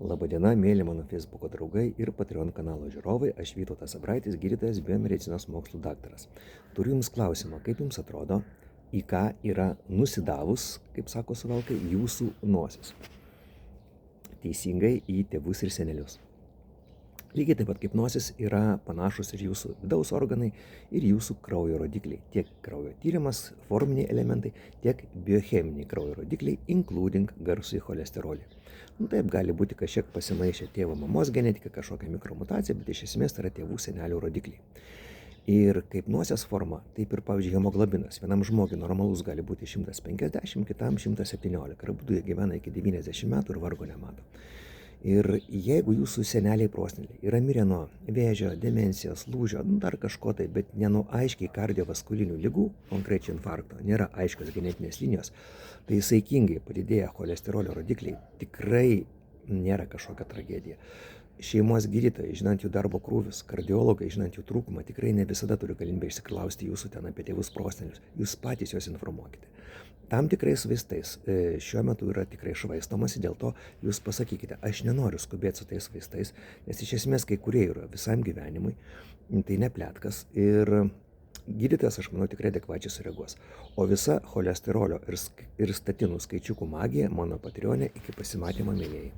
Labadiena, mėly mano Facebook'o draugai ir Patreon kanalo žiūrovai, aš Vytautas Abraitis, gydytojas biomedicinos mokslų daktaras. Turiu Jums klausimą, kaip Jums atrodo, į ką yra nusidavus, kaip sako suvalkai, jūsų nosis? Teisingai, į tėvus ir senelius. Lygiai taip pat kaip nosis yra panašus ir jūsų vidaus organai ir jūsų kraujo rodikliai. Tiek kraujo tyrimas, forminiai elementai, tiek biocheminiai kraujo rodikliai, including garsųjį cholesterolį. Taip gali būti kažkiek pasimaišę tėvo mamos genetika, kažkokia mikromutacija, bet iš esmės tai yra tėvų senelių rodikliai. Ir kaip nosies forma, taip ir, pavyzdžiui, hemoglobinas. Vienam žmogui normalus gali būti 150, kitam 117. Ir abudu jie gyvena iki 90 metų ir vargo nemato. Ir jeigu jūsų seneliai proseneliai yra mirę nuo vėžio, demencijos, lūžio, dar kažko tai, bet ne nuo aiškiai kardiovaskulinių ligų, konkrečiai infarkto, nėra aiškios genetinės linijos, tai saikingai padidėję cholesterolio rodikliai tikrai nėra kažkokia tragedija. Šeimos gydytojai, žinant jų darbo krūvius, kardiologai, žinant jų trūkumą, tikrai ne visada turi galimybę išsiklausti jūsų ten apie tėvus prosenelius. Jūs patys juos informuokite. Tam tikrais vaistais šiuo metu yra tikrai švaistomasi, dėl to jūs pasakykite, aš nenoriu skubėti su tais vaistais, nes iš esmės kai kurie yra visam gyvenimui, tai ne pletkas ir gydytojas, aš manau, tikrai adekvačiai sureaguos. O visa cholesterolio ir statinų skaičiukų magija mano Patreone iki pasimatymo, mielieji.